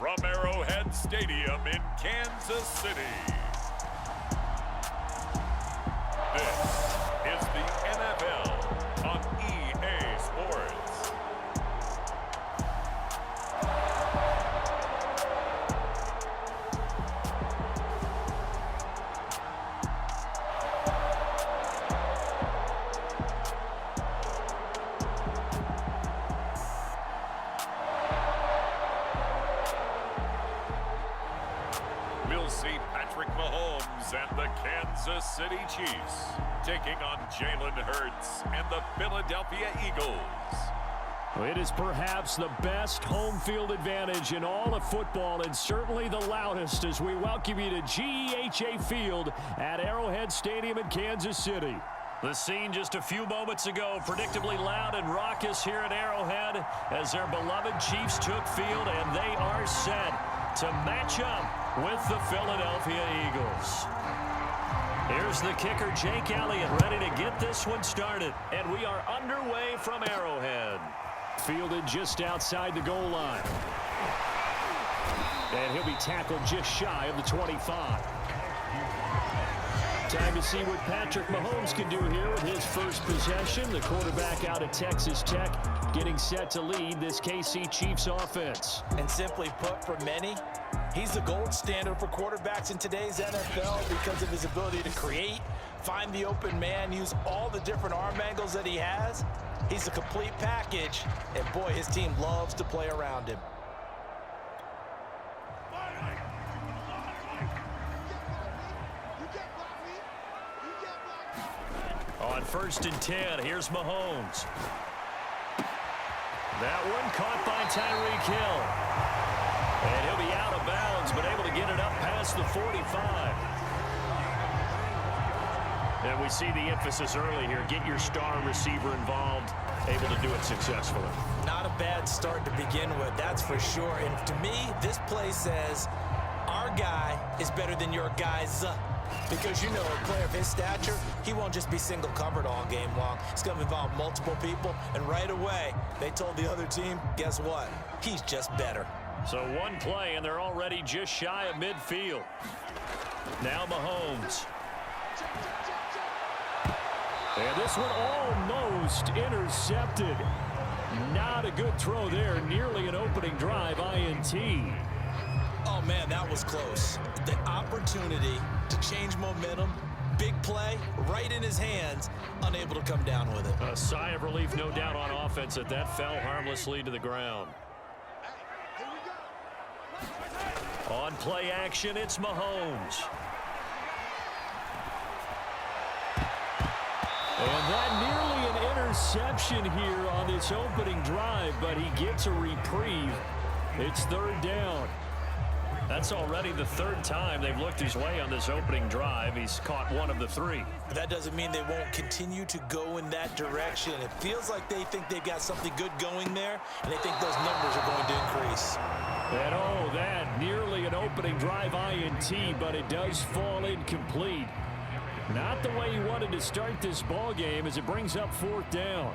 from Arrowhead Stadium in Kansas City. This is the NFL on EA Sports. We'll see Patrick Mahomes and the Kansas City Chiefs taking on Jalen Hurts and the Philadelphia Eagles. It is perhaps the best home field advantage in all of football, and certainly the loudest, as we welcome you to GEHA Field at Arrowhead Stadium in Kansas City. The scene just a few moments ago, predictably loud and raucous here at Arrowhead as their beloved Chiefs took field, and they are set to match up with the Philadelphia Eagles. Here's the kicker, Jake Elliott, ready to get this one started. And we are underway from Arrowhead. Fielded just outside the goal line. And he'll be tackled just shy of the 25. Time to see what Patrick Mahomes can do here with his first possession. The quarterback out of Texas Tech getting set to lead this KC Chiefs offense. And simply put, for many, he's the gold standard for quarterbacks in today's NFL because of his ability to create, find the open man, use all the different arm angles that he has. He's a complete package, and boy, his team loves to play around him. On 1st and 10, here's Mahomes. That one caught by Tyreek Hill. And he'll be out of bounds, but able to get it up past the 45. And we see the emphasis early here. Get your star receiver involved, able to do it successfully. Not a bad start to begin with, that's for sure. And to me, this play says, our guy is better than your guys. Because, you know, a player of his stature, he won't just be single covered all game long. It's going to involve multiple people. And right away, they told the other team, guess what? He's just better. So one play, and they're already just shy of midfield. Now Mahomes. And this one almost intercepted. Not a good throw there. Nearly an opening drive, INT. Oh, man, that was close. The opportunity to change momentum, big play, right in his hands, unable to come down with it. A sigh of relief, no doubt, on offense that fell harmlessly to the ground. On play action, it's Mahomes. And that nearly an interception here on this opening drive, but he gets a reprieve. It's 3rd down. That's already the 3rd time they've looked his way on this opening drive. He's caught one of the 3. That doesn't mean they won't continue to go in that direction. It feels like they think they've got something good going there, and they think those numbers are going to increase. And oh, that nearly an opening drive INT, but it does fall incomplete. Not the way he wanted to start this ball game as it brings up 4th down.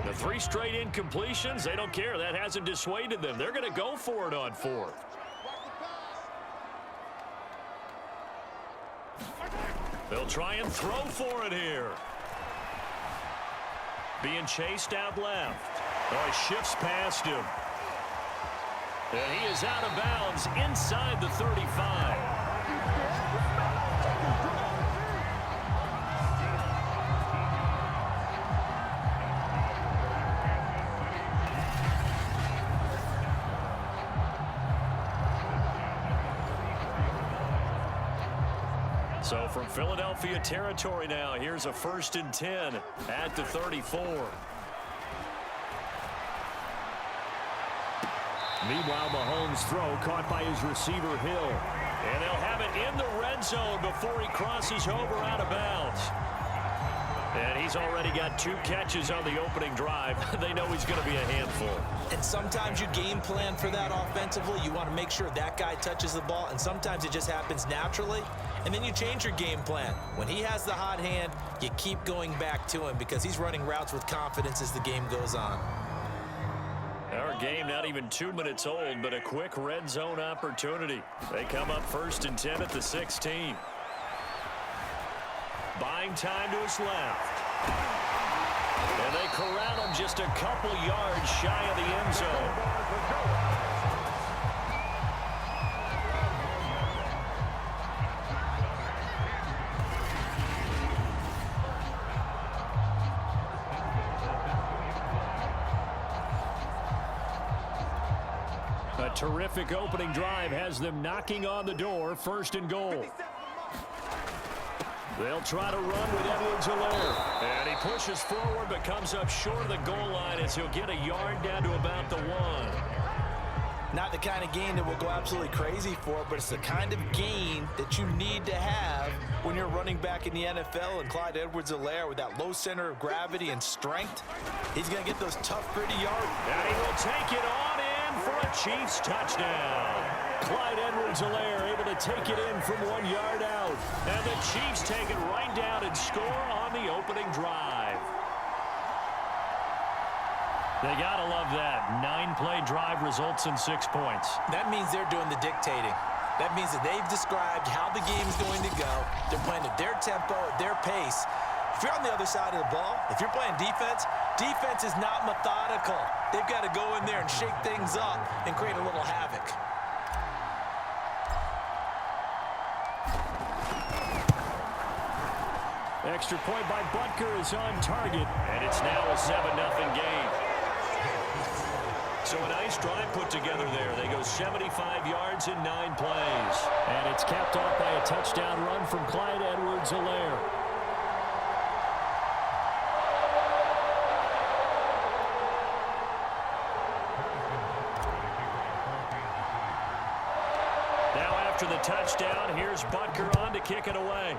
The 3 straight incompletions, they don't care. That hasn't dissuaded them. They're going to go for it on 4th. They'll try and throw for it here. Being chased out left. Oh, he shifts past him. And he is out of bounds inside the 35. So from Philadelphia territory now, here's a 1st and 10 at the 34. Meanwhile, Mahomes' throw caught by his receiver, Hill. And they'll have it in the red zone before he crosses over out of bounds. And he's already got 2 catches on the opening drive. They know he's going to be a handful. And sometimes you game plan for that offensively. You want to make sure that guy touches the ball, and sometimes it just happens naturally. and then you change your game plan. When he has the hot hand, you keep going back to him because he's running routes with confidence as the game goes on. Our game not even 2 minutes old, but a quick red zone opportunity. They come up 1st and 10 at the 16. Buying time to his left. And they corral him just a couple yards shy of the end zone. A terrific opening drive has them knocking on the door, 1st and goal. They'll try to run with Edwards-Helaire. And he pushes forward but comes up short of the goal line as he'll get a yard down to about the 1. Not the kind of gain that we'll go absolutely crazy for, but it's the kind of gain that you need to have when you're running back in the NFL. And Clyde Edwards-Helaire, with that low center of gravity and strength, he's going to get those tough, gritty yards. And he will take it on in for a Chiefs touchdown. Clyde Edwards-Helaire able to take it in from 1 yard out. And the Chiefs take it right down and score on the opening drive. They got to love that. 9-play drive results in 6 points. That means they're doing the dictating. That means that they've described how the game's going to go. They're playing at their tempo, at their pace. If you're on the other side of the ball, if you're playing defense, defense is not methodical. They've got to go in there and shake things up and create a little havoc. Extra point by Butker is on target, and it's now a 7-0 game. So a nice drive put together there. They go 75 yards in 9 plays. And it's capped off by a touchdown run from Clyde Edwards-Helaire. Now after the touchdown, here's Butker on to kick it away.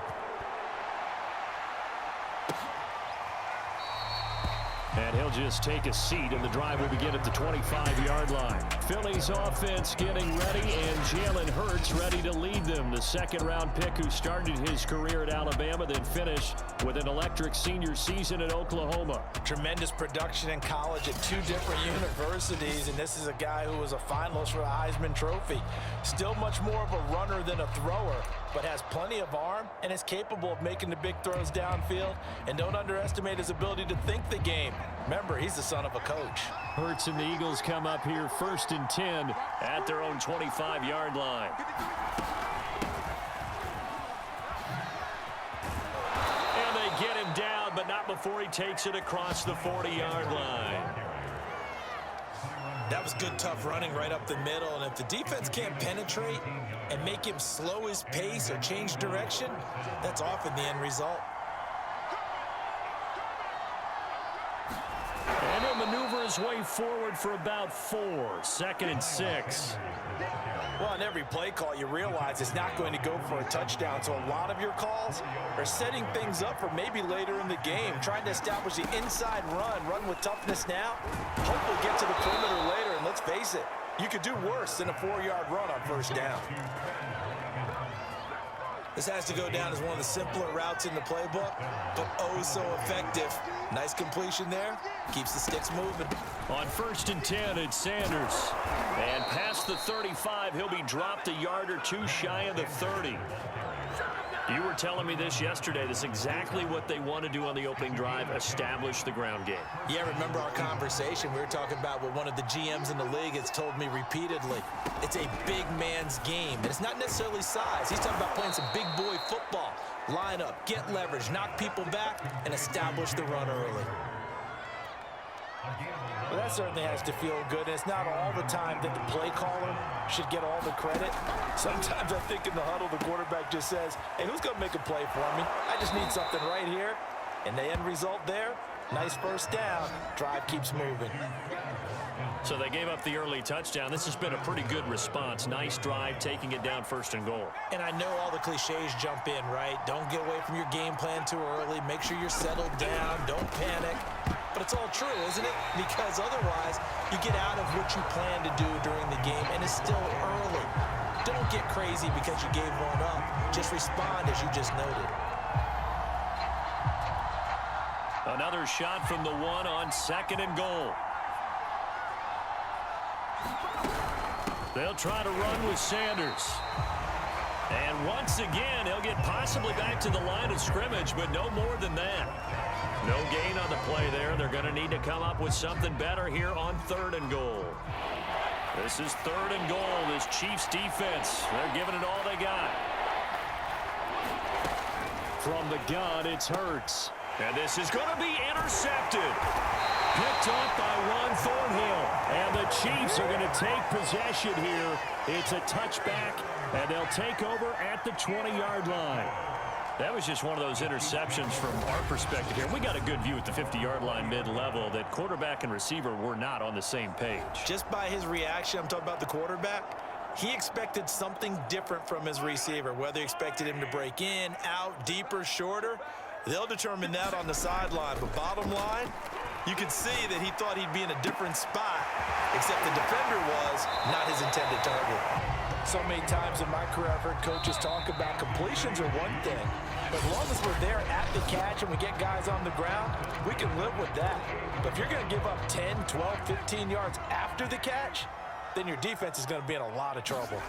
And he'll just take a seat, and the drive will begin at the 25-yard line. Philly's offense getting ready, and Jalen Hurts ready to lead them. The second-round pick who started his career at Alabama, then finished with an electric senior season at Oklahoma. Tremendous production in college at 2 different universities, and this is a guy who was a finalist for the Heisman Trophy. Still much more of a runner than a thrower, but has plenty of arm and is capable of making the big throws downfield. And don't underestimate his ability to think the game. Remember, he's the son of a coach. Hurts and the Eagles come up here 1st and 10 at their own 25-yard line. And they get him down, but not before he takes it across the 40-yard line. That was good, tough running right up the middle. And if the defense can't penetrate and make him slow his pace or change direction, that's often the end result. And he'll maneuver his way forward for about 4. 2nd and 6. Well, in every play call, you realize it's not going to go for a touchdown. So a lot of your calls are setting things up for maybe later in the game, trying to establish the inside run with toughness now, hopefully get to the perimeter later. And let's face it, you could do worse than a 4-yard run on 1st down. This has to go down as one of the simpler routes in the playbook, but oh so effective. Nice completion there. Keeps the sticks moving. On 1st and 10, it's Sanders. And past the 35, he'll be dropped a yard or 2 shy of the 30. You were telling me this yesterday. This is exactly what they want to do on the opening drive, establish the ground game. Yeah, remember our conversation. We were talking about what one of the GMs in the league has told me repeatedly. It's a big man's game. And it's not necessarily size. He's talking about playing some big boy football. Line up, get leverage, knock people back, and establish the run early. Well, that certainly has to feel good, and it's not all the time that the play caller should get all the credit. Sometimes I think in the huddle, the quarterback just says, hey, who's going to make a play for me? I just need something right here. And the end result there, nice 1st down. Drive keeps moving. So they gave up the early touchdown. This has been a pretty good response. Nice drive, taking it down 1st and goal. And I know all the cliches jump in, right? Don't get away from your game plan too early. Make sure you're settled down. Don't panic. But it's all true, isn't it? Because otherwise, you get out of what you plan to do during the game, and it's still early. Don't get crazy because you gave one up. Just respond as you just noted. Another shot from the one on 2nd and goal. They'll try to run with Sanders. And once again, he'll get possibly back to the line of scrimmage, but no more than that. No gain on the play there. They're going to need to come up with something better here on 3rd and goal. This is 3rd and goal. This Chiefs defense, they're giving it all they got. From the gun, it's Hurts. And this is going to be intercepted. Picked off by Juan Thornhill. And the Chiefs are going to take possession here. It's a touchback, and they'll take over at the 20-yard line. That was just one of those interceptions from our perspective here. We got a good view at the 50-yard line mid-level that quarterback and receiver were not on the same page. Just by his reaction, I'm talking about the quarterback, he expected something different from his receiver, whether he expected him to break in, out, deeper, shorter. They'll determine that on the sideline. But bottom line, you can see that he thought he'd be in a different spot, except the defender was not his intended target. So many times in my career, I've heard coaches talk about completions are one thing. But as long as we're there at the catch and we get guys on the ground, we can live with that. But if you're going to give up 10, 12, 15 yards after the catch, then your defense is going to be in a lot of trouble.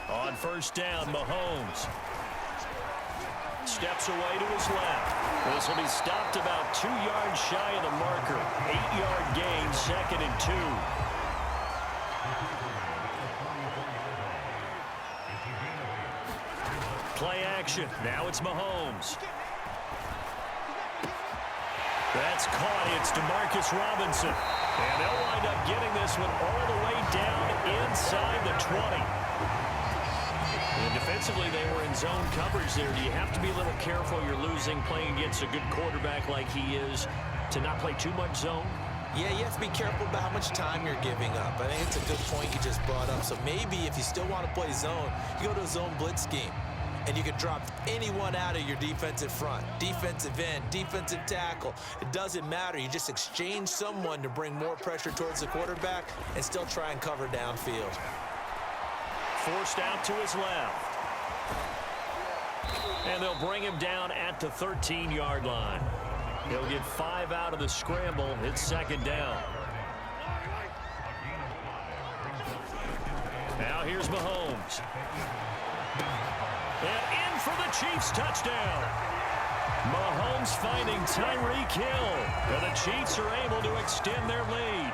On 1st down, Mahomes steps away to his left. This will be stopped about 2 yards shy of the marker. 8-yard gain, 2nd and 2. Play action. Now it's Mahomes. That's caught. It's DeMarcus Robinson. And they'll wind up getting this one all the way down inside the 20. And defensively, they were in zone coverage there. Do you have to be a little careful? You're losing, playing against a good quarterback like he is, to not play too much zone? Yeah, you have to be careful about how much time you're giving up. I think it's a good point you just brought up. So maybe if you still want to play zone, you go to a zone blitz scheme. And you can drop anyone out of your defensive front, defensive end, defensive tackle. It doesn't matter. You just exchange someone to bring more pressure towards the quarterback and still try and cover downfield. Forced out to his left. And they'll bring him down at the 13-yard line. He'll get 5 out of the scramble. It's 2nd down. Now here's Mahomes. And in for the Chiefs touchdown. Mahomes finding Tyreek Hill. And the Chiefs are able to extend their lead.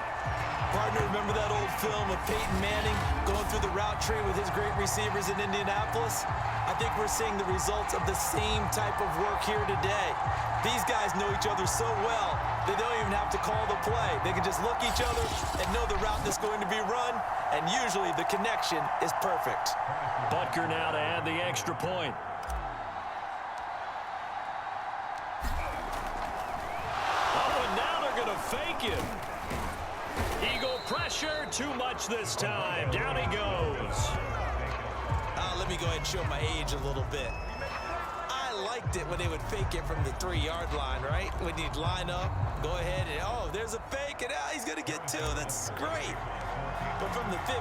Partner, remember that old film of Peyton Manning going through the route tree with his great receivers in Indianapolis? I think we're seeing the results of the same type of work here today. These guys know each other so well that they don't even have to call the play. They can just look each other and know the route that's going to be run, and usually the connection is perfect. Butker now to add the extra point. Oh, and now they're going to fake it. Eagle pressure, too much this time. Down he goes. Let me go ahead and show my age a little bit. I liked it when they would fake it from the 3-yard line, right? When you'd line up, go ahead and, oh, there's a fake, and he's going to get 2. That's great. But from the 15,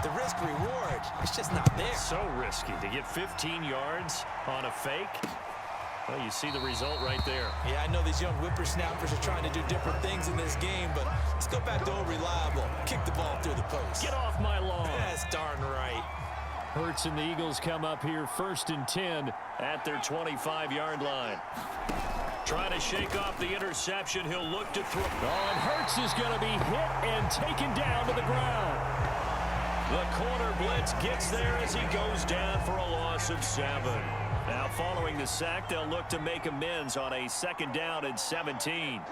the risk-reward, it's just not there. So risky to get 15 yards on a fake. Well, you see the result right there. Yeah, I know these young whippersnappers are trying to do different things in this game, but let's go back to old reliable. Kick the ball through the post. Get off my lawn. That's darn right. Hurts and the Eagles come up here 1st and 10 at their 25-yard line. Trying to shake off the interception. He'll look to throw. Oh, and Hurts is going to be hit and taken down to the ground. The corner blitz gets there as he goes down for a loss of 7. Now following the sack, they'll look to make amends on a 2nd down and 17.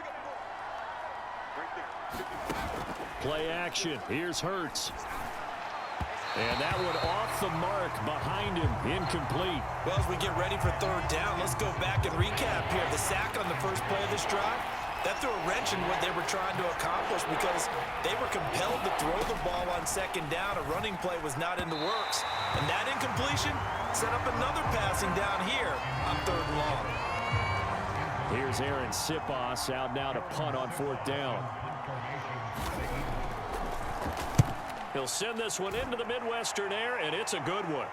Play action. Here's Hurts. And that one off the mark behind him, incomplete. Well, as we get ready for 3rd down, let's go back and recap here. The sack on the first play of this drive, that threw a wrench in what they were trying to accomplish because they were compelled to throw the ball on 2nd down. A running play was not in the works. And that incompletion set up another passing down here on 3rd and long. Here's Aaron Sipos out now to punt on 4th down. He'll send this one into the Midwestern air, and it's a good one.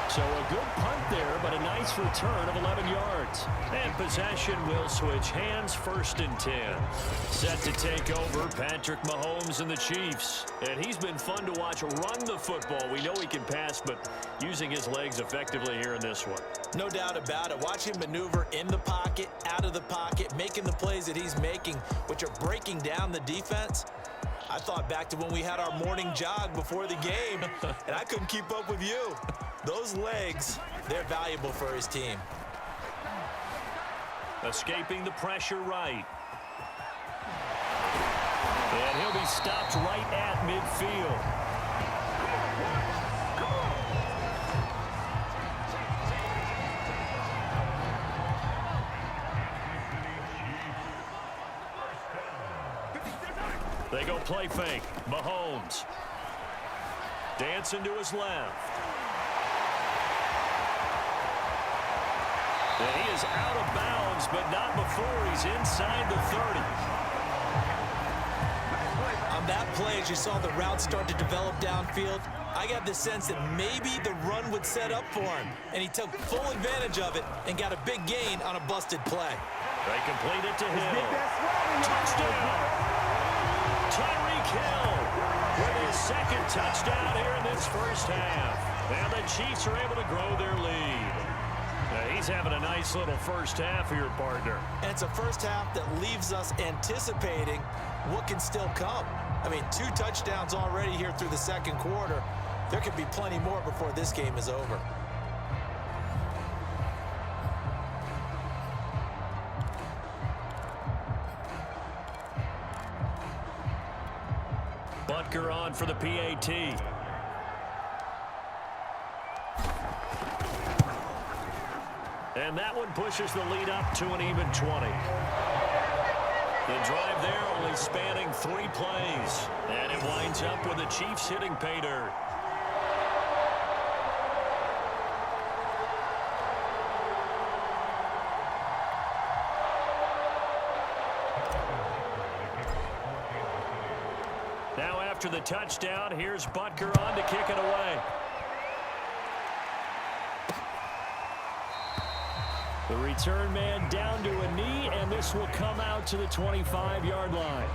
So a good punt there, but a nice return of 11 yards. And possession will switch hands, 1st and 10. Set to take over, Patrick Mahomes and the Chiefs. And he's been fun to watch run the football. We know he can pass, but using his legs effectively here in this one. No doubt about it. Watch him maneuver in the pocket, out of the pocket, making the plays that he's making, which are breaking down the defense. I thought back to when we had our morning jog before the game, and I couldn't keep up with you. Those legs, they're valuable for his team. Escaping the pressure right. And he'll be stopped right at midfield. They go play fake. Mahomes. Dancing to his left. And he is out of bounds, but not before he's inside the 30. On that play, as you saw the route start to develop downfield, I got the sense that maybe the run would set up for him, and he took full advantage of it and got a big gain on a busted play. They complete it to Hill. Touchdown! Tyreek Hill with his 2nd touchdown here in this first half. And the Chiefs are able to grow their lead. He's having a nice little first half here, partner. And it's a first half that leaves us anticipating what can still come. I mean, 2 touchdowns already here through the 2nd quarter. There could be plenty more before this game is over. Butker on for the PAT. And that one pushes the lead up to an even 20. The drive there only spanning 3 plays. And it winds up with the Chiefs hitting pay dirt. Now after the touchdown, here's Butker on to kick it away. The return man down to a knee, and this will come out to the 25-yard line.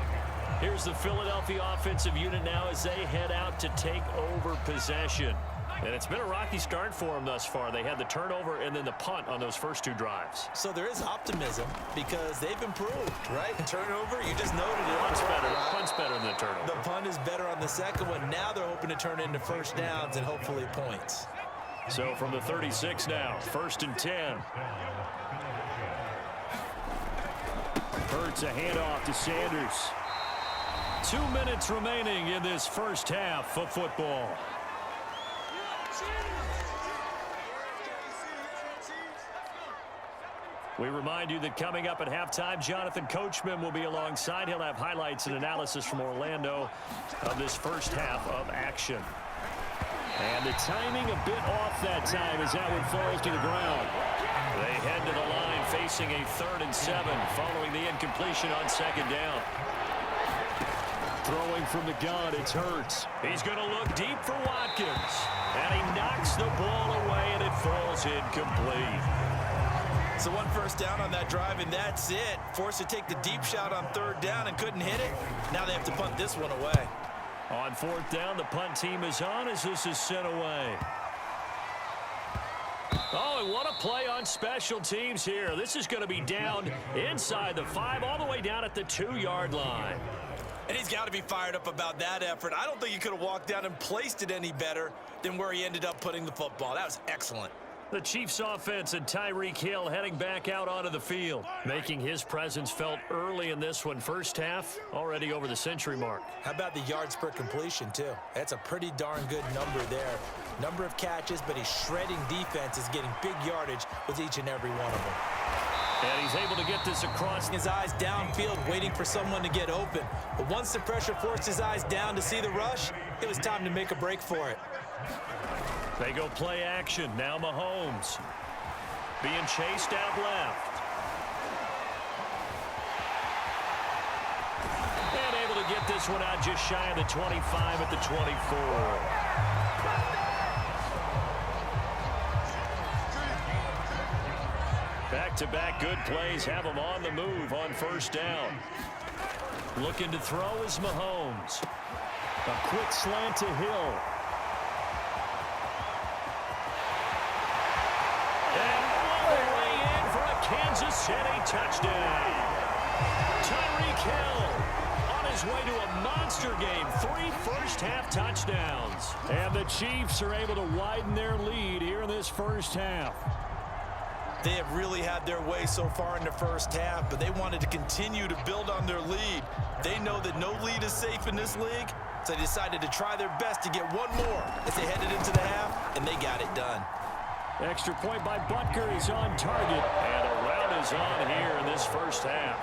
Here's the Philadelphia offensive unit now as they head out to take over possession. And it's been a rocky start for them thus far. They had the turnover and then the punt on those first 2 drives. So there is optimism because they've improved, right? Turnover, you just noted it. Punt's better. Punt's better than the turnover. The punt is better on the 2nd one. Now they're hoping to turn it into first downs and hopefully points. So from the 36 now, 1st and 10. Hurts a handoff to Sanders. 2 minutes remaining in this first half of football. We remind you that coming up at halftime, Jonathan Coachman will be alongside. He'll have highlights and analysis from Orlando of this first half of action. And the timing a bit off that time as that one falls to the ground. They head to the line facing a 3rd and 7 following the incompletion on 2nd down. Throwing from the gun, it's Hurts. He's going to look deep for Watkins. And he knocks the ball away, and it falls incomplete. So 1 first down on that drive, and that's it. Forced to take the deep shot on 3rd down and couldn't hit it. Now they have to punt this one away. On 4th down, the punt team is on as this is sent away. Oh, and what a play on special teams here. This is going to be down inside the 5, all the way down at the 2-yard line. And he's got to be fired up about that effort. I don't think he could have walked down and placed it any better than where he ended up putting the football. That was excellent. The Chiefs offense and Tyreek Hill heading back out onto the field, making his presence felt early in this one. First half, already over the century mark. How about the yards per completion, too? That's a pretty darn good number there. Number of catches, but he's shredding defenses, getting big yardage with each and every one of them. And he's able to get this across. His eyes downfield, waiting for someone to get open. But once the pressure forced his eyes down to see the rush, it was time to make a break for it. They go play action. Now Mahomes being chased out left. get this one out just shy of the 25 at the 24. Back-to-back good plays have them on the move on first down. Looking to throw is Mahomes. A quick slant to Hill. And all the way in for a Kansas City touchdown. Tyreek Hill on his way to a monster game. 3 first-half touchdowns. And the Chiefs are able to widen their lead here in this first half. They have really had their way so far in the first half, but they wanted to continue to build on their lead. They know that no lead is safe in this league, so they decided to try their best to get one more as they headed into the half, and they got it done. Extra point by Butker is on target, and a rout is on here in this first half.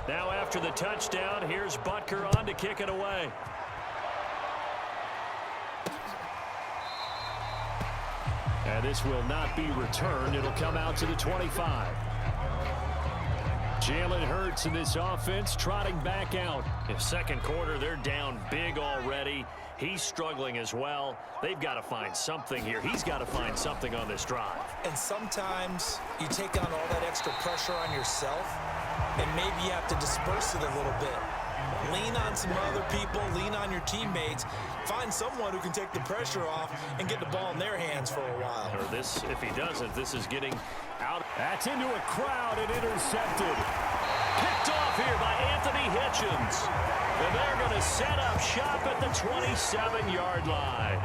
Now after the touchdown, here's Butker on to kick it away. And this will not be returned. It'll come out to the 25. Jalen Hurts in this offense trotting back out. In second quarter, they're down big already. He's struggling as well. They've got to find something here. He's got to find something on this drive. And sometimes you take on all that extra pressure on yourself, and maybe you have to disperse it a little bit. Lean on some other people, lean on your teammates, find someone who can take the pressure off and get the ball in their hands for a while. Or this, if he doesn't, this is getting out. That's into a crowd and intercepted. Picked off here by Anthony Hitchens. And they're going to set up shop at the 27-yard line.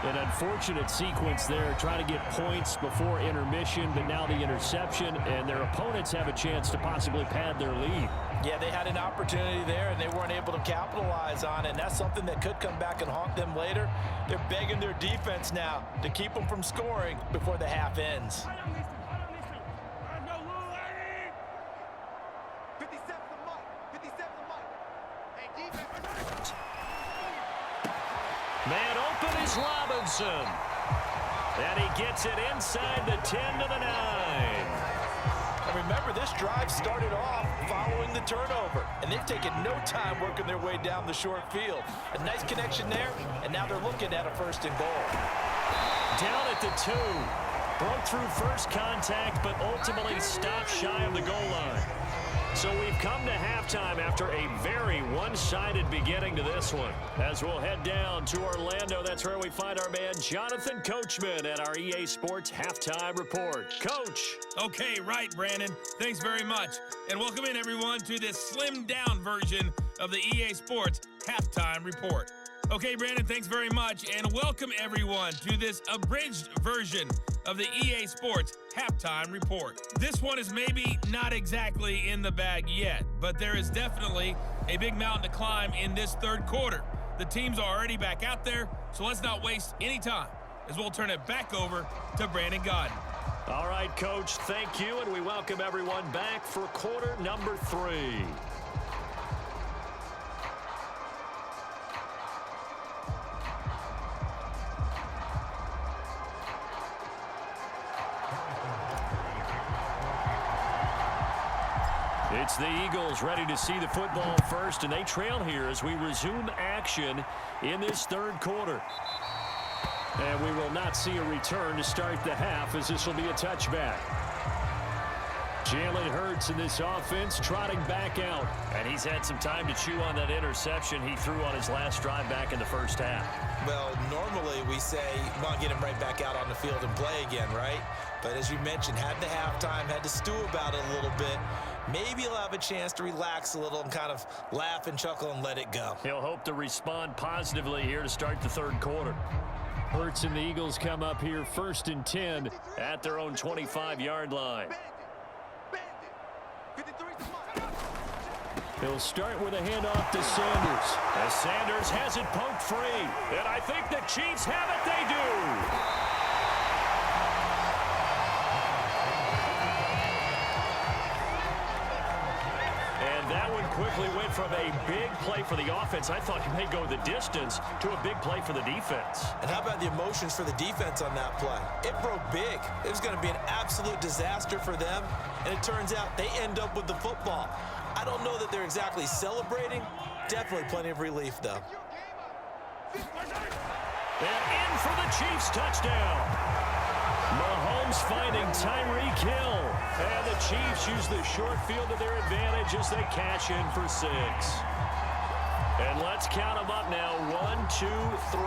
An unfortunate sequence there, trying to get points before intermission, but now the interception, and their opponents have a chance to possibly pad their lead. Yeah, they had an opportunity there, and they weren't able to capitalize on it, and that's something that could come back and haunt them later. They're begging their defense now to keep them from scoring before the half ends. Man open is Robinson. And he gets it inside the 10 to the 9. And remember, this drive started off following the turnover, and they've taken no time working their way down the short field. A nice connection there, and now they're looking at a 1st and goal. Down at the 2. Broke through first contact, but ultimately stopped shy of the goal line. So we've come to halftime after a very one-sided beginning to this one. As we'll head down to Orlando, that's where we find our man Jonathan Coachman at our EA Sports Halftime Report. Coach. Okay, right, Brandon. Thanks very much. And welcome in, everyone, to this slimmed-down version of the EA Sports Halftime Report. Okay, Brandon, thanks very much. And welcome, everyone, to this abridged version of the EA Sports Halftime Report. This one is maybe not exactly in the bag yet, but there is definitely a big mountain to climb in this third quarter. The teams are already back out there, so let's not waste any time as we'll turn it back over to Brandon Godden. All right, Coach, thank you, and we welcome everyone back for quarter number 3. It's the Eagles ready to see the football first, and they trail here as we resume action in this third quarter. And we will not see a return to start the half, as this will be a touchback. Jalen Hurts in this offense trotting back out. And he's had some time to chew on that interception he threw on his last drive back in the first half. Well, normally we say, well, get him right back out on the field and play again, right? But as you mentioned, had the halftime, had to stew about it a little bit. Maybe he'll have a chance to relax a little and kind of laugh and chuckle and let it go. He'll hope to respond positively here to start the third quarter. Hurts and the Eagles come up here 1st and 10 at their own 25-yard line. He'll start with a handoff to Sanders. As Sanders has it poked free. And I think the Chiefs have it. They do. And that one quickly basically went from a big play for the offense, I thought he may go the distance, to a big play for the defense. And how about the emotions for the defense on that play? It broke big. It was going to be an absolute disaster for them, and it turns out they end up with the football. I don't know that they're exactly celebrating. Definitely plenty of relief, though. And in for the Chiefs touchdown. Mahomes finding Tyreek Hill. And the Chiefs use the short field to their advantage as they cash in for 6. And let's count them up now. 1, 2, 3,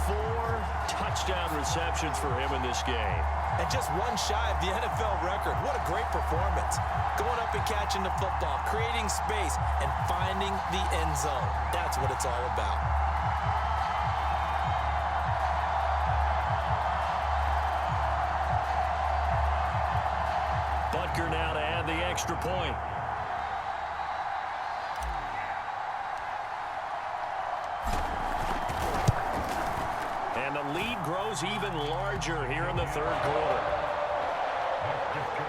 4 touchdown receptions for him in this game. And just one shy of the NFL record. What a great performance. Going up and catching the football, creating space, and finding the end zone. That's what it's all about. Butker now to add the extra point. And the lead grows even larger here in the third quarter.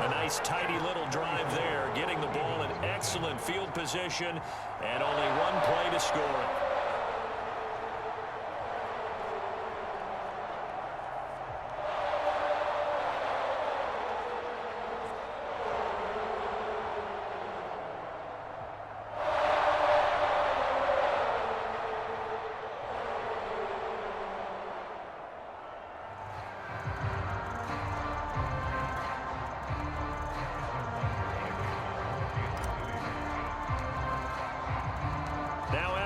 A nice tidy little drive there, getting the ball in excellent field position, and only one play to score it.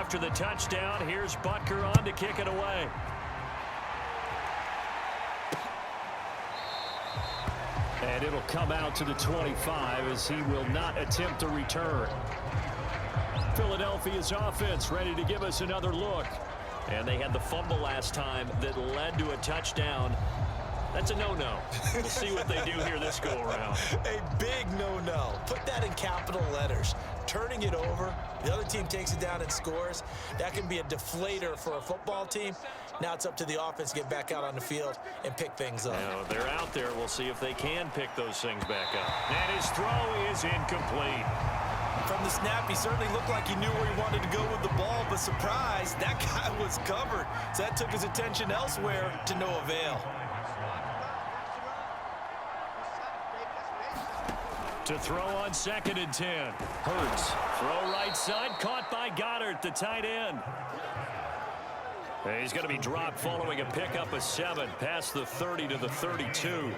After the touchdown, here's Butker on to kick it away. And it'll come out to the 25 as he will not attempt to return. Philadelphia's offense ready to give us another look. And they had the fumble last time that led to a touchdown. That's a no-no. We'll see what they do here this go-around. A big no-no. Put that in capital letters. Turning it over, the other team takes it down and scores. That can be a deflator for a football team. Now it's up to the offense to get back out on the field and pick things up. Now, they're out there. We'll see if they can pick those things back up. And his throw is incomplete. From the snap, he certainly looked like he knew where he wanted to go with the ball, but surprise, that guy was covered. So that took his attention elsewhere to no avail. To throw on 2nd and 10. Hurts. Throw right side. Caught by Goddard, the tight end. And he's going to be dropped following a pickup of 7 past the 30 to the 32.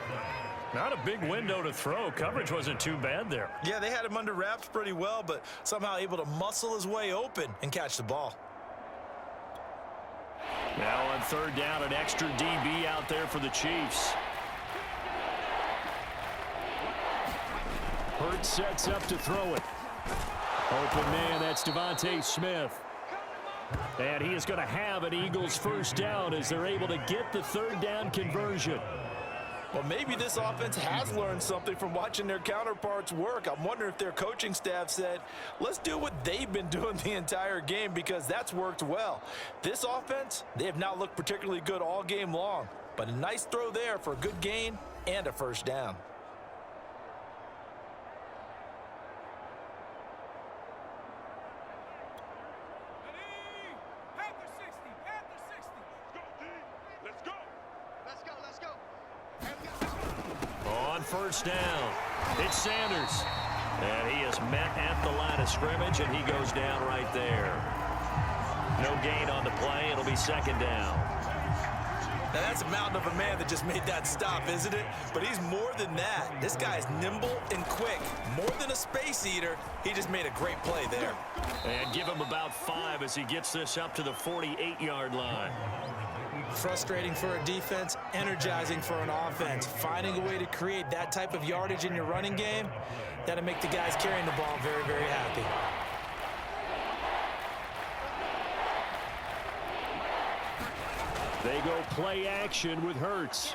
Not a big window to throw. Coverage wasn't too bad there. Yeah, they had him under wraps pretty well, but somehow able to muscle his way open and catch the ball. Now on 3rd down, an extra DB out there for the Chiefs. Hurts sets up to throw it. Open man, that's Devontae Smith. And he is going to have an Eagles first down as they're able to get the 3rd down conversion. Well, maybe this offense has learned something from watching their counterparts work. I'm wondering if their coaching staff said, let's do what they've been doing the entire game because that's worked well. This offense, they have not looked particularly good all game long, but a nice throw there for a good gain and a first down. On 1st down, it's Sanders. And he is met at the line of scrimmage, and he goes down right there. No gain on the play. It'll be 2nd down. Now that's a mountain of a man that just made that stop, isn't it? But he's more than that. This guy is nimble and quick. More than a space eater, he just made a great play there. And give him about 5 as he gets this up to the 48-yard line. Frustrating for a defense, energizing for an offense. Finding a way to create that type of yardage in your running game, that'll make the guys carrying the ball very, very happy. They go play action with Hurts.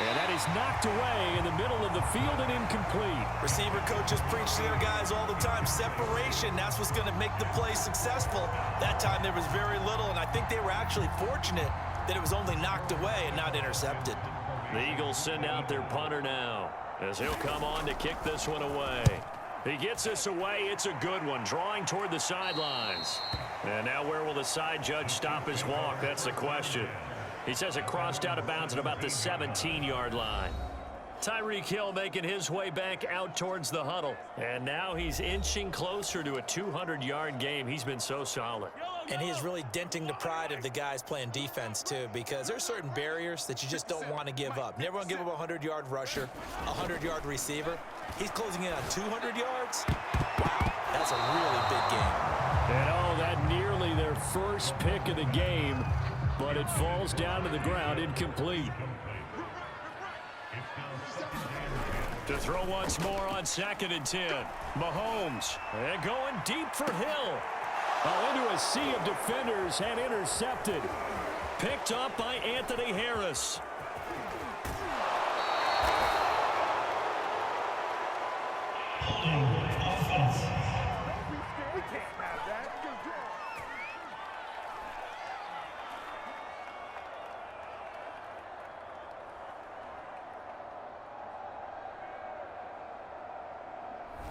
And that is knocked away in the middle of the field and incomplete. Receiver coaches preach to their guys all the time. Separation, that's what's going to make the play successful. That time there was very little, and I think they were actually fortunate that it was only knocked away and not intercepted. The Eagles send out their punter now as he'll come on to kick this one away. He gets this away. It's a good one, drawing toward the sidelines. And now where will the side judge stop his walk? That's the question. He says it crossed out of bounds at about the 17-yard line. Tyreek Hill making his way back out towards the huddle. And now he's inching closer to a 200-yard game. He's been so solid. And he's really denting the pride of the guys playing defense, too, because there's certain barriers that you just don't want to give up. Never want to give up a 100-yard rusher, a 100-yard receiver. He's closing in on 200 yards. Wow, that's a really big game. And oh, that nearly their first pick of the game, but it falls down to the ground incomplete. To throw once more on 2nd and 10. Mahomes, and going deep for Hill. Into a sea of defenders and intercepted. Picked up by Anthony Harris.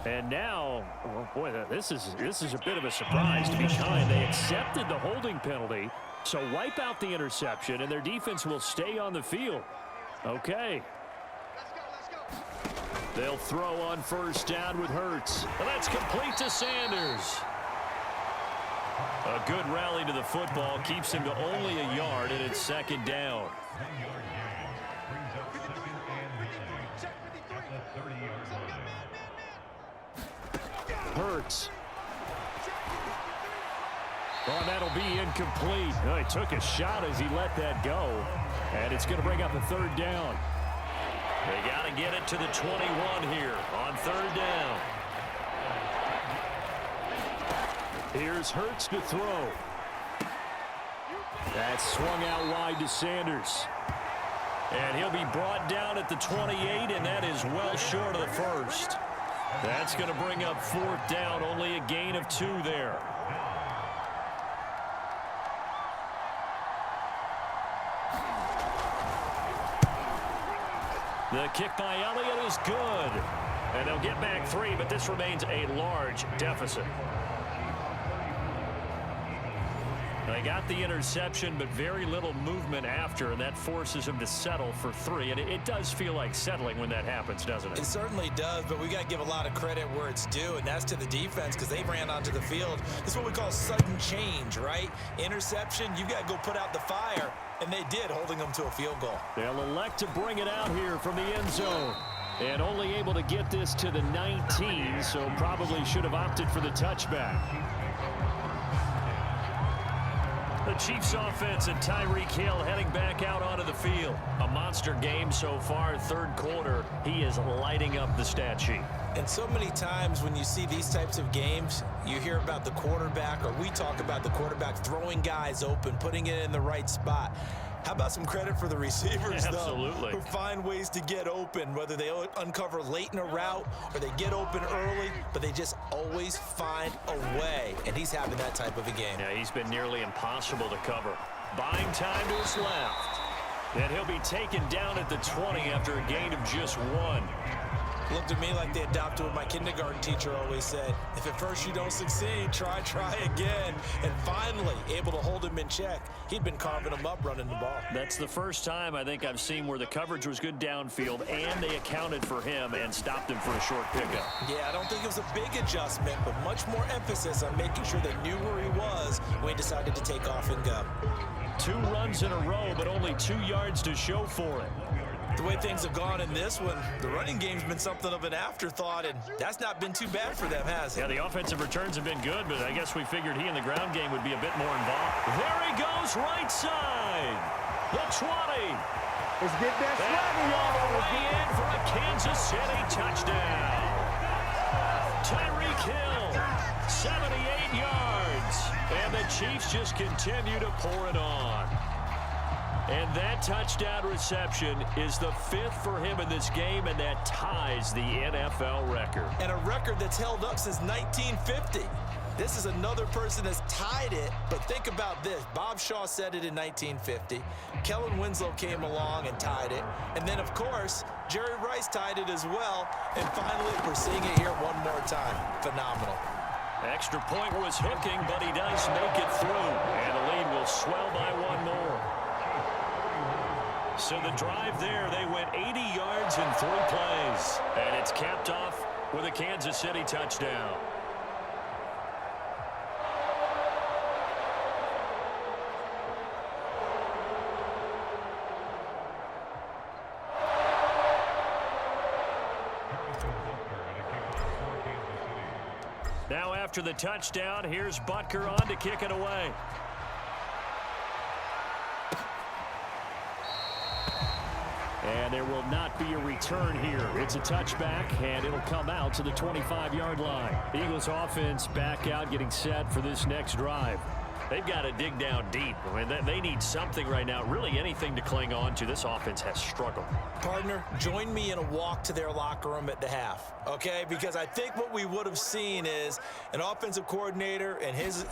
And now, oh boy, this is a bit of a surprise, to be kind. They accepted the holding penalty, so wipe out the interception, and their defense will stay on the field. Okay. Let's go. They'll throw on 1st down with Hurts. And that's complete to Sanders. A good rally to the football keeps him to only a yard, and it's 2nd down. Hurts. Oh, that'll be incomplete. Oh, he took a shot as he let that go. And it's going to bring up a 3rd down. They got to get it to the 21 here on 3rd down. Here's Hurts to throw. That's swung out wide to Sanders. And he'll be brought down at the 28, and that is well short of the 1st. That's going to bring up 4th down, only a gain of 2 there. The kick by Elliott is good. And they'll get back 3, but this remains a large deficit. They got the interception, but very little movement after, and that forces them to settle for 3. And it does feel like settling when that happens, doesn't it? It certainly does, but we got to give a lot of credit where it's due, and that's to the defense because they ran onto the field. This is what we call sudden change, right? Interception, you got to go put out the fire, and they did, holding them to a field goal. They'll elect to bring it out here from the end zone. And only able to get this to the 19, so probably should have opted for the touchback. The Chiefs offense and Tyreek Hill heading back out onto the field. A monster game so far, 3rd quarter. He is lighting up the stat sheet. And so many times when you see these types of games, you hear about the quarterback, or we talk about the quarterback throwing guys open, putting it in the right spot. How about some credit for the receivers, Absolutely. though, who find ways to get open, whether they uncover late in a route or they get open early, but they just always find a way. And he's having that type of a game. Yeah, he's been nearly impossible to cover. Buying time to his left. And he'll be taken down at the 20 after a gain of just 1. Looked at me like they adopted what my kindergarten teacher always said. If at first you don't succeed, try again. And finally, able to hold him in check. He'd been carving him up running the ball. That's the first time I think I've seen where the coverage was good downfield and they accounted for him and stopped him for a short pickup. Yeah, I don't think it was a big adjustment, but much more emphasis on making sure they knew where he was when he decided to take off and go. 2 runs in a row, but only 2 yards to show for it. The way things have gone in this one, the running game's been something of an afterthought, and that's not been too bad for them, has it? Yeah, the offensive returns have been good, but I guess we figured he in the ground game would be a bit more involved. There he goes, right side. The 20. Let's get that swagger, All the y'all. way in for a Kansas City touchdown. Tyreek Hill, 78 yards. And the Chiefs just continue to pour it on. And that touchdown reception is the 5th for him in this game, and that ties the NFL record. And a record that's held up since 1950. This is another person that's tied it, but think about this. Bob Shaw said it in 1950. Kellen Winslow came along and tied it. And then, of course, Jerry Rice tied it as well. And finally, we're seeing it here one more time. Phenomenal. Extra point was hooking, but he does make it through. And the lead will swell by one more. So the drive there, they went 80 yards in 3 plays. And it's capped off with a Kansas City touchdown. Now after the touchdown, here's Butker on to kick it away. And there will not be a return here. It's a touchback, and it'll come out to the 25-yard line. The Eagles offense back out, getting set for this next drive. They've got to dig down deep. I mean, they need something right now, really anything to cling on to. This offense has struggled. Partner, join me in a walk to their locker room at the half, okay? Because I think what we would have seen is an offensive coordinator and his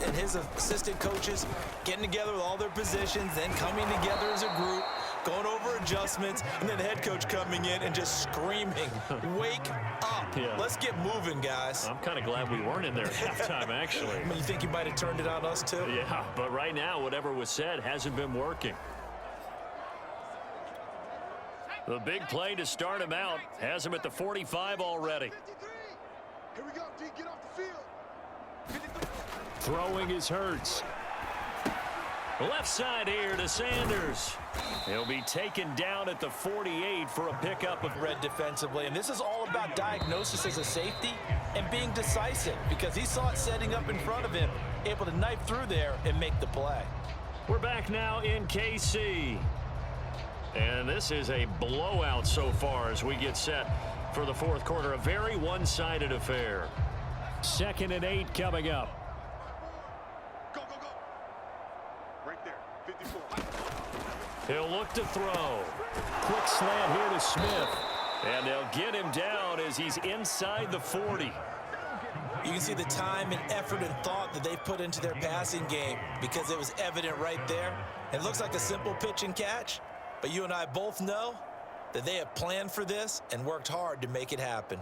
assistant coaches getting together with all their positions, then coming together as a group, going over adjustments, and then the head coach coming in and just screaming, wake up. Yeah. Let's get moving, guys. I'm kind of glad we weren't in there at halftime, actually. I mean, you think you might have turned it on us, too? Yeah, but right now, whatever was said hasn't been working. The big play to start him out has him at the 45 already. 53. Here we go, D. Get off the field. 53. Throwing is Hurts. Left side here to Sanders. He'll be taken down at the 48 for a pickup of Red defensively, and this is all about diagnosis as a safety and being decisive because he saw it setting up in front of him, able to knife through there and make the play. We're back now in KC. And this is a blowout so far as we get set for the fourth quarter. A very one-sided affair. 2nd and 8 coming up. Go, go, go. Right there, 54. He'll look to throw. Quick slant here to Smith. And they'll get him down as he's inside the 40. You can see the time and effort and thought that they put into their passing game because it was evident right there. It looks like a simple pitch and catch, but you and I both know that they have planned for this and worked hard to make it happen.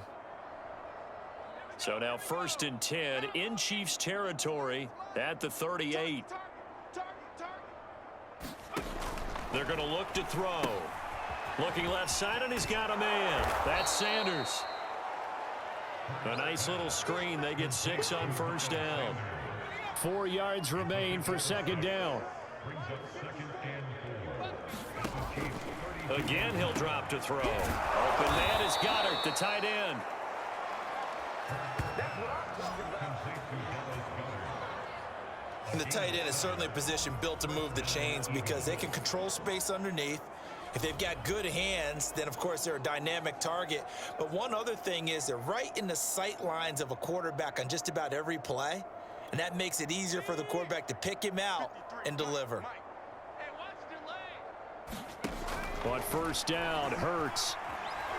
So now 1st and 10 in Chiefs territory at the 38. They're going to look to throw. Looking left side, and he's got a man. That's Sanders. A nice little screen. They get 6 on 1st down. 4 yards remain for 2nd down. Again, he'll drop to throw. Open man is Goddard, the tight end. And the tight end is certainly a position built to move the chains because they can control space underneath. If they've got good hands, then of course they're a dynamic target. But one other thing is they're right in the sight lines of a quarterback on just about every play. And that makes it easier for the quarterback to pick him out and deliver. But 1st down, Hurts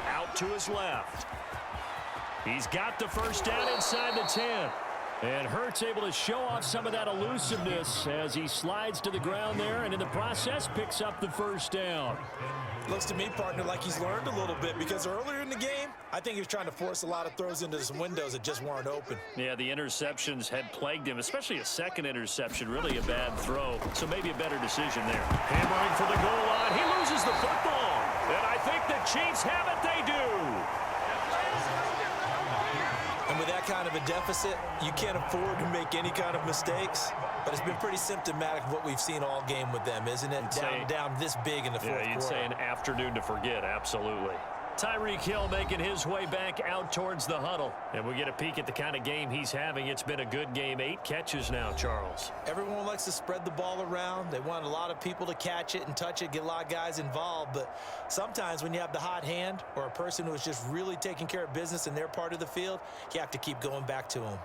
out to his left. He's got the 1st down inside the 10. And Hurts able to show off some of that elusiveness as he slides to the ground there and in the process picks up the 1st down. Looks to me, partner, like he's learned a little bit because earlier in the game, I think he was trying to force a lot of throws into some windows that just weren't open. Yeah, the interceptions had plagued him, especially a 2nd interception, really a bad throw. So maybe a better decision there. Hammering for the goal line. He loses the football. And I think the Chiefs have it. They do. And with that kind of a deficit, you can't afford to make any kind of mistakes. But it's been pretty symptomatic of what we've seen all game with them, isn't it? Down this big in the fourth quarter. Yeah, you'd say an afternoon to forget, absolutely. Tyreek Hill making his way back out towards the huddle. And we get a peek at the kind of game he's having. It's been a good game. 8 catches now, Charles. Everyone likes to spread the ball around. They want a lot of people to catch it and touch it, get a lot of guys involved. But sometimes when you have the hot hand or a person who is just really taking care of business in their part of the field, you have to keep going back to them.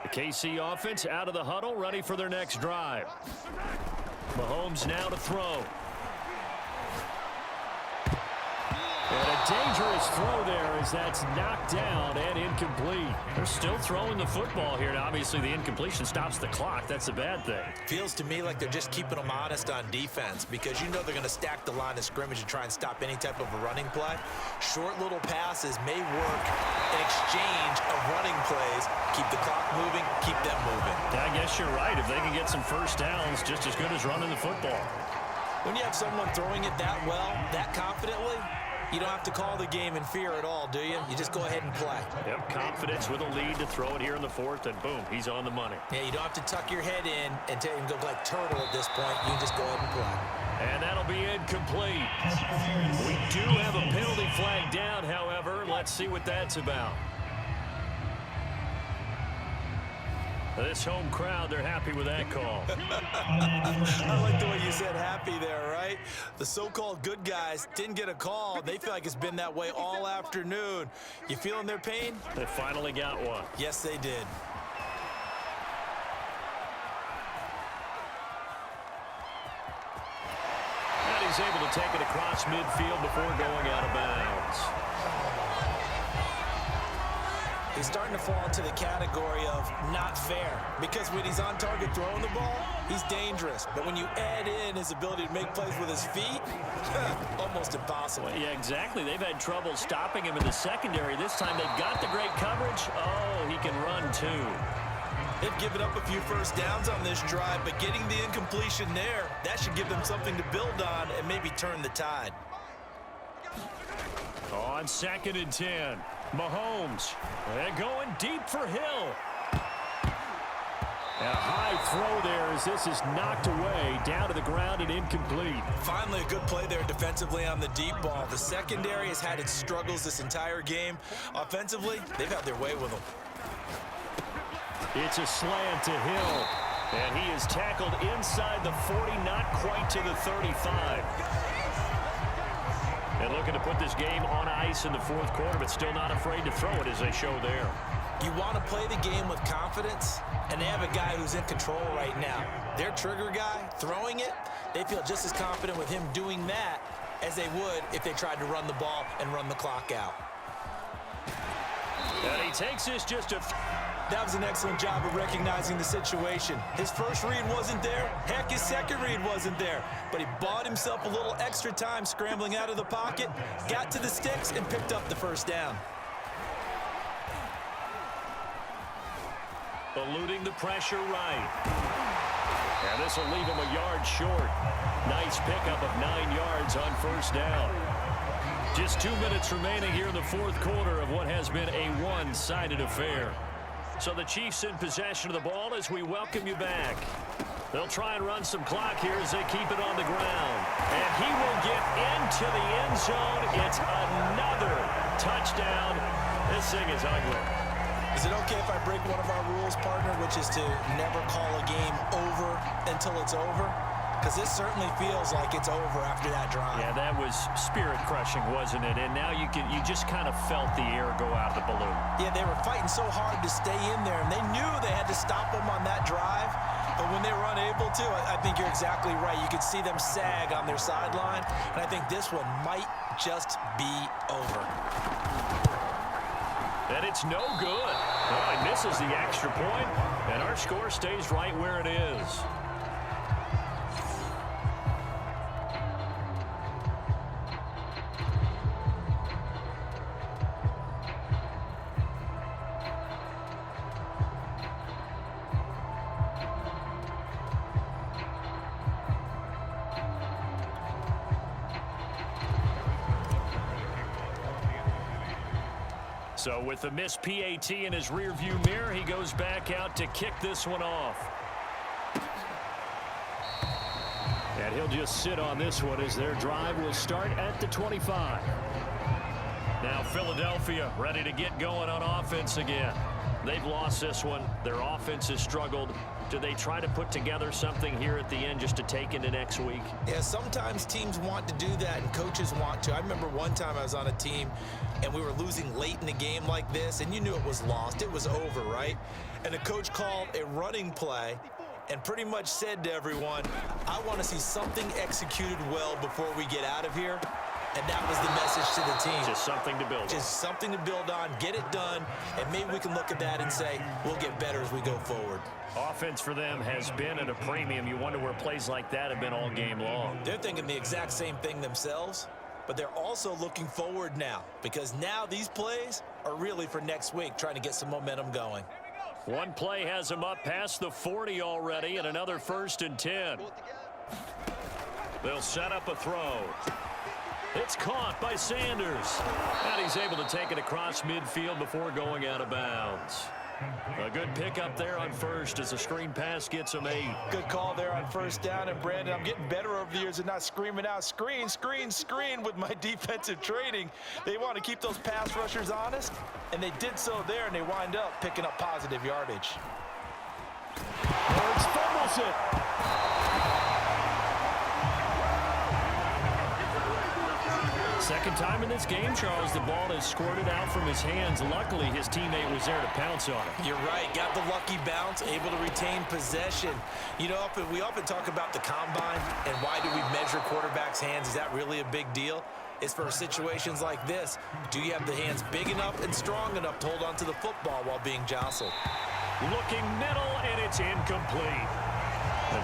The KC offense out of the huddle, ready for their next drive. Mahomes now to throw. And a dangerous throw there as that's knocked down and incomplete. They're still throwing the football here. Now, obviously, the incompletion stops the clock. That's a bad thing. Feels to me like they're just keeping them honest on defense because you know they're going to stack the line of scrimmage and try and stop any type of a running play. Short little passes may work in exchange of running plays. Keep the clock moving, keep them moving. Yeah, I guess you're right. If they can get some first downs, just as good as running the football. When you have someone throwing it that well, that confidently, you don't have to call the game in fear at all, do you? You just go ahead and play. Yep, confidence with a lead to throw it here in the fourth, and boom, he's on the money. Yeah, you don't have to tuck your head in and go like turtle at this point. You can just go ahead and play. And that'll be incomplete. We do have a penalty flag down, however. Let's see what that's about. This home crowd, they're happy with that call. I like the way you said happy there, right? The so-called good guys didn't get a call. They feel like it's been that way all afternoon. You feeling their pain? They finally got one. Yes, they did. And he's able to take it across midfield before going out of bounds. He's starting to fall into the category of not fair because when he's on target throwing the ball, he's dangerous. But when you add in his ability to make plays with his feet, almost impossible. Well, yeah, exactly. They've had trouble stopping him in the secondary. This time they've got the great coverage. Oh, he can run too. They've given up a few first downs on this drive, but getting the incompletion there, that should give them something to build on and maybe turn the tide. On 2nd and 10. Mahomes, they're going deep for Hill. And a high throw there as this is knocked away, down to the ground and incomplete. Finally, a good play there defensively on the deep ball. The secondary has had its struggles this entire game. Offensively, they've had their way with them. It's a slant to Hill. And he is tackled inside the 40, not quite to the 35. And looking to put this game on ice in the fourth quarter, but still not afraid to throw it as they show there. You want to play the game with confidence, and they have a guy who's in control right now. Their trigger guy throwing it, they feel just as confident with him doing that as they would if they tried to run the ball and run the clock out. And he takes this just a... That was an excellent job of recognizing the situation. His first read wasn't there. Heck, his second read wasn't there. But he bought himself a little extra time scrambling out of the pocket, got to the sticks, and picked up the first down. Eluding the pressure right. And this will leave him a yard short. Nice pickup of 9 yards on first down. Just 2 minutes remaining here in the fourth quarter of what has been a one-sided affair. So the Chiefs in possession of the ball as we welcome you back. They'll try and run some clock here as they keep it on the ground. And he will get into the end zone. It's another touchdown. This thing is ugly. Is it okay if I break one of our rules, partner, which is to never call a game over until it's over? Because this certainly feels like it's over after that drive. Yeah, that was spirit-crushing, wasn't it? And now you just kind of felt the air go out of the balloon. Yeah, they were fighting so hard to stay in there, and they knew they had to stop them on that drive. But when they were unable to, I think you're exactly right. You could see them sag on their sideline, and I think this one might just be over. And it's no good. Oh, he misses the extra point, and our score stays right where it is. So with the missed PAT in his rearview mirror, he goes back out to kick this one off. And he'll just sit on this one as their drive will start at the 25. Now Philadelphia ready to get going on offense again. They've lost this one. Their offense has struggled. Do they try to put together something here at the end just to take into next week? Yeah, sometimes teams want to do that and coaches want to. I remember one time I was on a team and we were losing late in the game like this, and you knew it was lost. It was over, right? And the coach called a running play and pretty much said to everyone, I want to see something executed well before we get out of here. And that was the message to the team. Just something to build on. Just something to build on, get it done, and maybe we can look at that and say, we'll get better as we go forward. Offense for them has been at a premium. You wonder where plays like that have been all game long. They're thinking the exact same thing themselves, but they're also looking forward now, because now these plays are really for next week, trying to get some momentum going. One play has them up past the 40 already, and another 1st and 10. They'll set up a throw. It's caught by Sanders. And he's able to take it across midfield before going out of bounds. A good pickup there on first as the screen pass gets him 8. Good call there on 1st down. And, Brandon, I'm getting better over the years and not screaming out, screen, screen, screen with my defensive training. They want to keep those pass rushers honest, and they did so there, and they wind up picking up positive yardage. Hurts fumbles it. Second time in this game, Charles, the ball has squirted out from his hands. Luckily, his teammate was there to pounce on it. You're right. Got the lucky bounce, able to retain possession. You know, we often talk about the combine and why do we measure quarterbacks' hands. Is that really a big deal? It's for situations like this. Do you have the hands big enough and strong enough to hold on to the football while being jostled? Looking middle, and it's incomplete.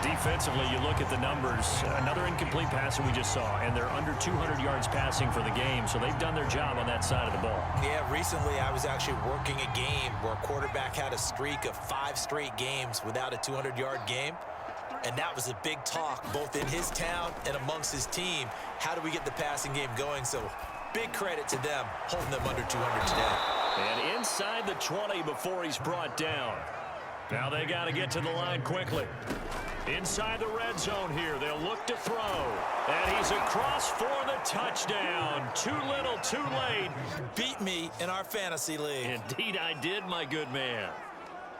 Defensively, you look at the numbers. Another incomplete pass that we just saw, and they're under 200 yards passing for the game, so they've done their job on that side of the ball. Yeah, recently I was actually working a game where a quarterback had a streak of 5 straight games without a 200-yard game, and that was a big talk both in his town and amongst his team. How do we get the passing game going? So big credit to them holding them under 200 today. And inside the 20 before he's brought down. Now they got to get to the line quickly. Inside the red zone here, they'll look to throw. And he's across for the touchdown. Too little, too late. Beat me in our fantasy league. Indeed I did, my good man.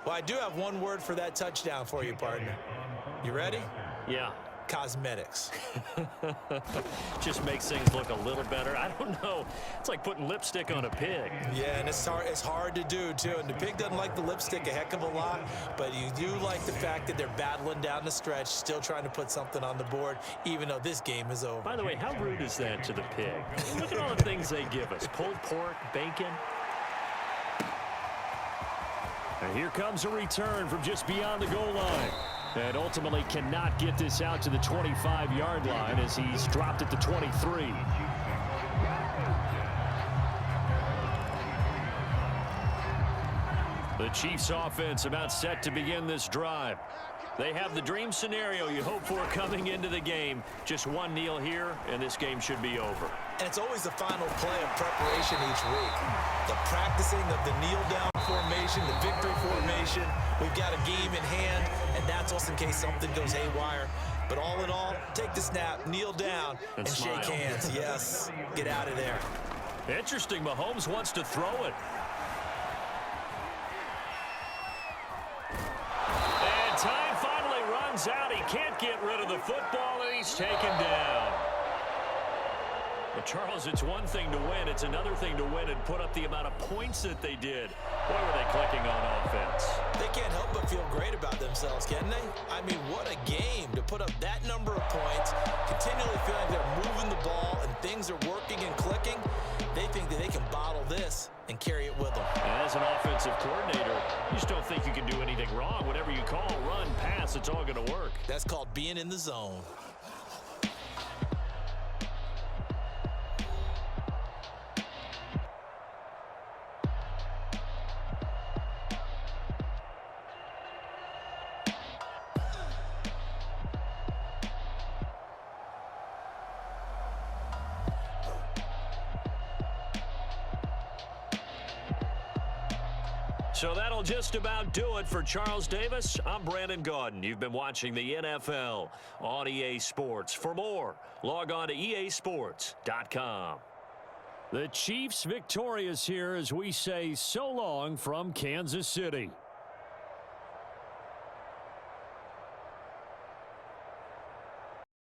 Well, I do have one word for that touchdown for you, partner. You ready? Yeah. Cosmetics. Just makes things look a little better. I don't know. It's like putting lipstick on a pig. Yeah, and it's hard to do, too. And the pig doesn't like the lipstick a heck of a lot, but you do like the fact that they're battling down the stretch, still trying to put something on the board, even though this game is over. By the way, how rude is that to the pig? Look at all the things they give us. Pulled pork, bacon. And here comes a return from just beyond the goal line. And ultimately cannot get this out to the 25-yard line as he's dropped at the 23. The Chiefs offense about set to begin this drive. They have the dream scenario you hope for coming into the game. Just one kneel here, and this game should be over. And it's always the final play of preparation each week. The practicing of the kneel-down formation, the victory formation. We've got a game in hand, and that's just in case something goes haywire. But all in all, take the snap, kneel down, and shake hands. Yes, get out of there. Interesting, Mahomes wants to throw it. And time finally runs out. He can't get rid of the football, and he's taken down. But Charles, it's one thing to win. It's another thing to win and put up the amount of points that they did. Boy, were they clicking on offense. They can't help but feel great about themselves, can they? I mean, what a game to put up that number of points, continually feeling they're moving the ball and things are working and clicking. They think that they can bottle this and carry it with them. As an offensive coordinator, you just don't think you can do anything wrong. Whatever you call, run, pass, it's all going to work. That's called being in the zone. So that'll just about do it for Charles Davis. I'm Brandon Gaudin. You've been watching the NFL on EA Sports. For more, log on to easports.com. The Chiefs victorious here as we say so long from Kansas City.